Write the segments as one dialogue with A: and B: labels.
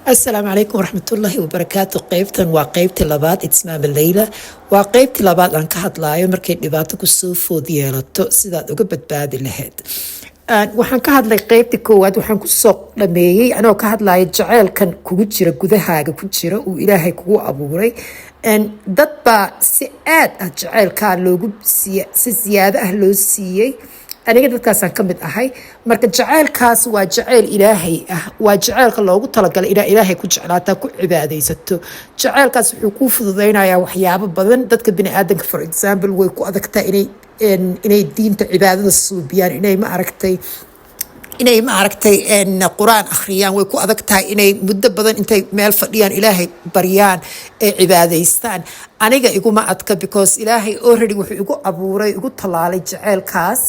A: السلام عليكم ورحمة الله وبركاته. قيبتن وقيبتي لباد إتسمام الليلة وقيبتي لباد أن كهد لايو مركي دباتك السوفو ديالتو سيداد uga badbaadi lahayd. waxaan ka hadlay qaybtii koowaad waxaan ku soo dhameeyay anoo ka hadlaya jaceylkan kugu jira gudahaaga ku jira uu ilaahay kugu abuuray dad baa si aad ah jaceylka loogu si ziyaado ah loo siiyay aniga dadkaasaan ka mid ahay marka jaceylkaas waa jaceyl ilaahay ah waa jaceylka loogu talagalay inaa ilaahay ku jeclaataa ku cibaadaysato jaceylkaas wuxuu kuu fududaynayaa waxyaabo badan dadka bini'aadanka for example way ku adagtaa inay diinta cibaadada suubiyaan inay ma aragtay quraan akhriyaan way ku adag tahay inay muddo badan intay meel fadhiyaan ilaahay baryaan ee cibaadaystaan aniga iguma adka because ilaahay already wuxuu igu abuuray igu talaalay jaceylkaas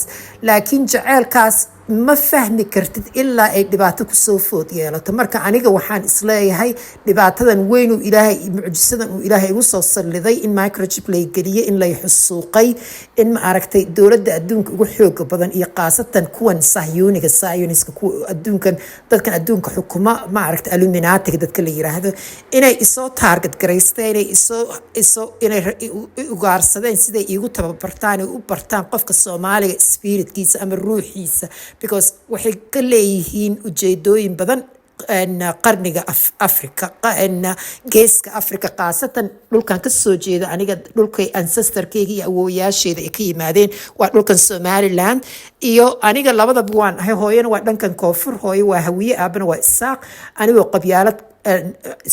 A: laakiin jaceylkaas ma fahmi kartid ilaa ay dhibaato ku soo food yeelato marka aniga waxaan isleeyahay dhibaatadan weyn uu ilaahay mucjisadan uu ilaahay igu soo saliday in microchip lay geliyay in lay xusuuqay in ma aragtay dowladda adduunka ugu xoog badan iyo qaasatan kuwan sahyoniska kuwa adduunkan dadkan adduunka xukuma ma aragtay illuminati dadka la yiraahdo inay isoo target gareysteen inay ugaarsadeen siday igu tababartaan u bartaan qofka Soomaaliga spiritkiisa ama ruuxiisa because waxay ka leeyihiin ujeedooyin badan qarniga Afrika geeska Afrika qaasatan dhulkan ka soo jeeda aniga dhulkay ancestorkeyga iyo awoowayaasheeda ay ka yimaadeen waa dhulkan Somaliland iyo aniga labadaba waan ahay hooyana waa dhankan koonfur hooyo waa hawiye aabana waa isaaq anigoo qabyaalad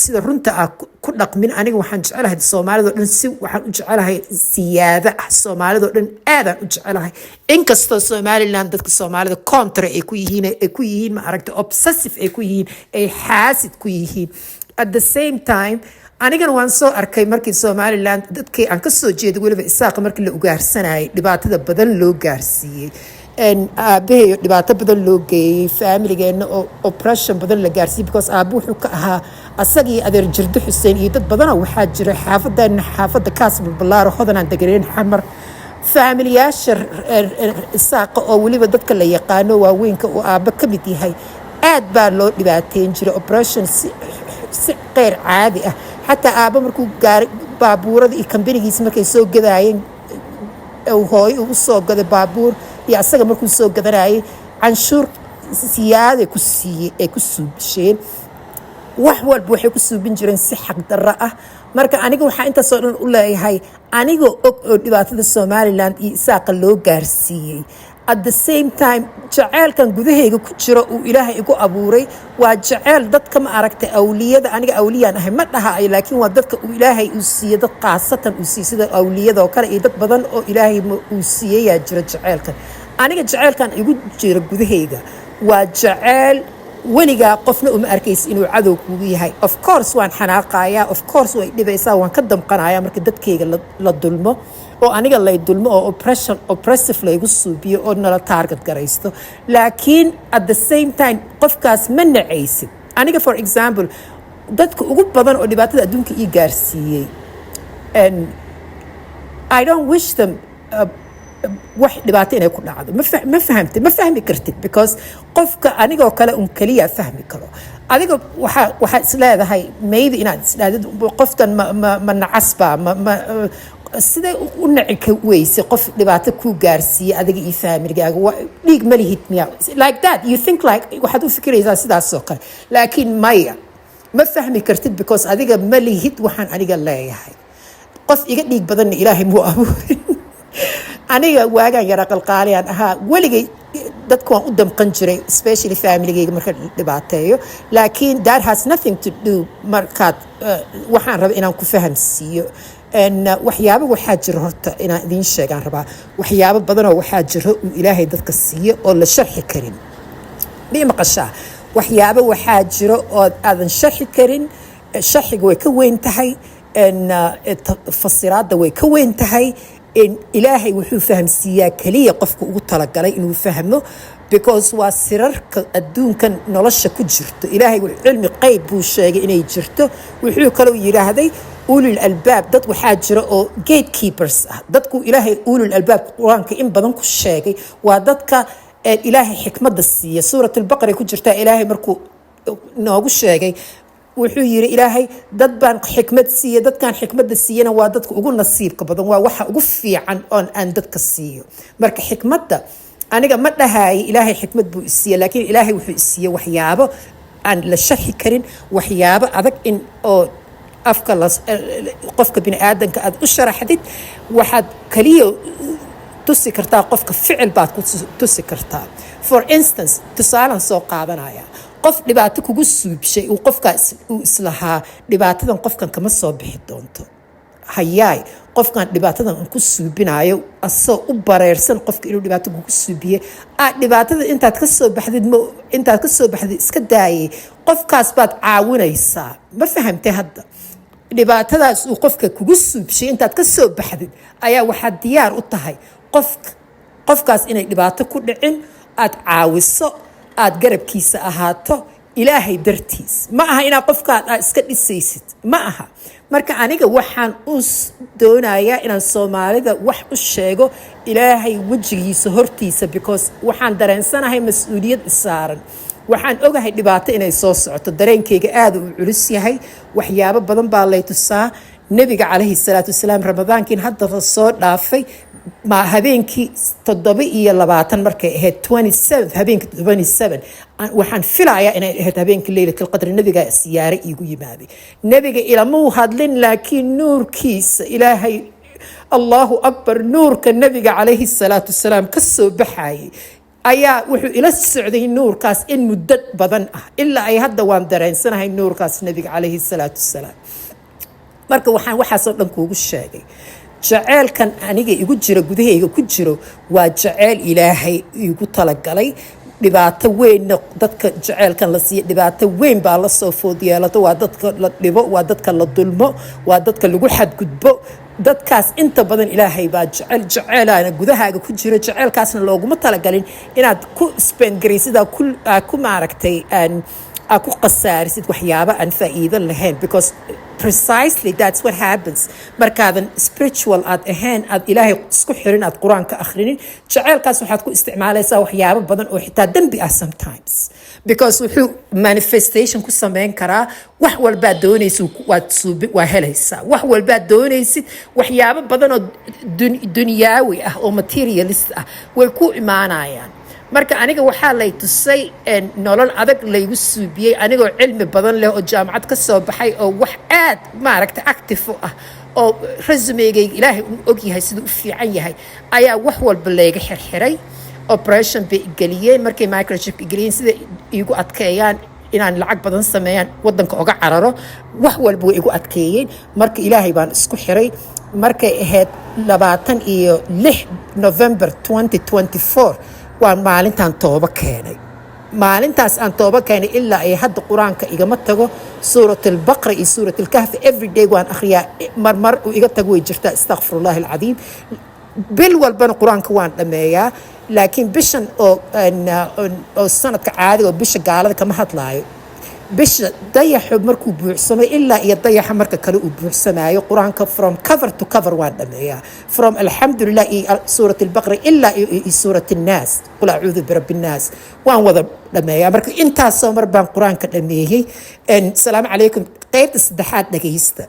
A: sida runta ah ku dhaqmin aniga waxaan jecelahay Soomaalida dhan si waxaan u jecelahay siyaada ah Soomaalida dhan aadan u jecelahay inkastoo Somaliland dadka Soomaalida contra ay ku yihiin ma aragtay obsessive ay ku yihiin ay xaasid ku yihiin at the same time anigana waan soo arkay markii Somaliland dadkii aan ka soo jeeday waliba isaaq markii la ugaarsanayay dhibaatada badan loo gaarsiiyay aabahay dhibaato badan loo geeyay familigeena oo oppression badan la gaarsiiyay because aabu wuxuu ka ahaa asagii adeer jirdo Xuseen iyo dad badan waxaa jira xaafada Kaasbul Balaar hodanaan deganeen xamar familiyaasha isaaq oo waliba dadka la yaqaano waaweynka oo aaba ka mid yahay aad baa loo dhibaateyn jiray oppression si qeyr caadi ah xataa aaba markuu gaaray baabuurada iyo kambanigiisa markay soo gadaayeen hooyo ugu soo gaday baabuur iyo asaga markuu soo gadanayay canshuur siyaada ku siiyay ay ku suubisheen wax walba waxay ku suubin jireen si xaq darro ah marka aniga waxa inta soo dhan u leeyahay aniga og oo dhibaatada Somaliland iyo isaaqa loo gaarsiiyay at the same time jaceelkan gudahayga ku jiro uu ilaahay igu abuuray waa jaceel dadka ma aragtay awliyada aniga awliyaan ahay ma dhahay laakiin waa dadka uu ilaahay uu siiyay dad qaasatan uu siiyay sida awliyada oo kale iyo dad badan oo ilaahay uu siiyay yaa jira jaceelkan aniga jaceelkan igu jira gudahayga waa jaceel weligaa qofna uma arkaysa inuu cadow kugu yahay of course waan xanaaqayaa of course way dhibaysaa waan ka damqanayaa marka dadkayga la dulmo oo aniga lay dulmo oo oppressive laygu suubiyo oo nala target garaysto laakiin at the same time qofkaas ma nacaysid aniga for example dadka ugu badan oo dhibaatada adduunka ii gaarsiiyey and I don't wish them wax dhibaato inay ku dhacdo ma fahmi kartid because qofka anigoo kale kaliya fahmi karo adiga waxa isleedahay maybe inaad isdhaadid qofkan ma nacasba sidee u naci weyse qof dhibaato ku gaarsiiyay adiga iyo familigaaga dhiig ma lihid miya like that you think like waxaad u fikiraysaa sidaas oo kale laakiin maya ma fahmi kartid because adiga ma lihid waxaan aniga leeyahay qof iga dhiig badanna ilaahay muu abuurin aniga waagaan yara qalqaaliyaan ahaa weligay dadku waan u damqan jiray especially familygayga marka dhibaateeyo laakiin that has nothing to do markaad waxaan rabaa inaan ku fahamsiiyo waxyaabo waxaa jira horta inaan idiin sheegaan rabaa waxyaabo badanoo waxaa jira uu ilaahay dadka siiyo oo la sharxi karin mii maqashaa waxyaabo waxaa jira oo aadan sharxi karin sharxiga way ka weyn tahay fasiraadda way ka weyn tahay ilaahay wuxuu fahamsiiyaa kaliya qofka ugu talagalay inuu fahmo because waa sirarka adduunkan nolosha ku jirto ilaahay cilmi qayb buu sheegay inay jirto wuxuu kaloo yiraahday ulul albaab dad waxaa jira oo gatekeepers ah dadku ilaahay ulul albaab quraanka in badan ku sheegay waa dadka ilaahay xikmadda siiya suuratul baqara ku jirta ilaahay markuu noogu sheegay wuxuu yiri ilaahay dad baan xikmad siiye dadkan xikmadda siiyana waa dadka ugu nasiibka badan waa waxa ugu fiican oo aan dadka siiyo marka xikmadda aniga ma dhahay ilaahay xikmad buu isiiye laakiin ilaahay wuxuu isiiye waxyaabo aan la sharxi karin waxyaabo adag in oo afka qofka bini aadanka aad u sharaxdid waxaad kaliya tusi kartaa qofka ficil baad ku tusi kartaa for instance tusaalan soo qaadanaya qof dhibaato kugu suubshay uu qofkaas uu islahaa dhibaatadan qofkan kama soo bixi doonto hayaay qofkan dhibaatadan ku suubinayo asoo u bareersan qofka inuu dhibaato kugu suubiye dhibaatada intaad ka soo baxdid iska daayay qofkaas baad caawinaysaa ma fahamtay hadda dhibaatadaas uu qofka kugu suubshay intaad ka soo baxdid ayaa waxaad diyaar u tahay qofkaas inay dhibaato ku dhicin aad caawiso aad garabkiisa ahaato ilaahay dartiis ma aha inaad qofkaad iska dhisaysid ma aha marka aniga waxaan u doonayaa inaan Soomaalida wax u sheego ilaahay wajigiisa hortiisa because waxaan dareensanahay mas'uuliyad isaaran waxaan ogahay dhibaato inay soo socoto dareenkayga aad u culus yahay waxyaabo badan baa lay tusaa nabiga calayhi salaatu wasalaam ramadaankiin hadda soo dhaafay ma habeenkii 27 markay ahayd 27 habeenkii 27 waxaan filayaa inay ahayd habeenkii laylatul qadr nabiga siyaare iigu yimaaday nabiga ilamuu hadlin laakiin nuurkiisa ilaahay Allahu akbar nuurka nabiga calayhi salaatu wasalaam ka soo baxay ayaa wuxuu ila socday nuurkaas in muddo badan ah ilaa ay hadda waan dareensanahay nuurkaas nabiga calayhi salaatu wasalaam marka waxaasoo dhan kuugu sheegay jaceelkan aniga igu jira gudahayga ku jiro waa jaceyl ilaahay igu talagalay dhibaato weyn dadka jaceelkan la siiyo dhibaato weyn baa la soo food yeelato waa dadka la dhibo waa dadka la dulmo waa dadka lagu xadgudbo dadkaas inta badan ilaahay baa jaceelana gudahaaga ku jiro jaceelkaasna looguma talagalin inaad ku spend garaysid ku maaragtay ku qasaarisid waxyaabo aan faa'iido lahayn because precisely that's what happens markaadan spiritual aad ahayn aad ilaahay isku xirin aad quraanka akhrinin jaceelkaas waxaad ku isticmaalaysaa waxyaabo badan oo xitaa dambi ah sometimes because wuxuu manifestation ku sameyn karaa wax walba doonaysid waa helaysaa wax walba doonaysid waxyaabo badan oo dunyaawi ah oo materialist ah way ku imaanayaan marka aniga waxaa lay tusay nolol adag laygu suubiyey anigoo cilmi badan leh oo jaamacad ka soo baxay oo wax aad maaragtay active ah oo resume-gayga ilaahay u og yahay siduu u fiican yahay ayaa wax walba layga xirxiray operation bay geliyeen markay microchip geliyeen sida igu adkeeyaan inaan lacag badan sameeyaan wadanka uga cararo wax walba way igu adkeeyeen marka ilaahay baan isku xiray markay ahayd 26 November 2024 waan maalintan tooba keenay maalintaas aan tooba keenay ilaa ay hadda quraanka igama tago suuratul baqara iyo suuratul kahf every day waan akhriyaa marmar uu iga tago way jirtaa astaghfirullah alazim bil walbana quraanka waan dhameeyaa laakiin bishan oo sanadka caadiga oo bisha gaalada kama hadlaayo bisha dayaxu markuu buuxsamay ilaa iyo dayaxa marka kale uu buuxsamayo quraanka from cover to cover waan dhameeyaa from alhamdulillah suuratul baqara ilaa suuratul nas qul a'uudhu birabbin nas waan wada dhameeyaa marka intaas soo mar baan quraanka dhameeyay salaamu calaykum qaybta saddexaad dhageysta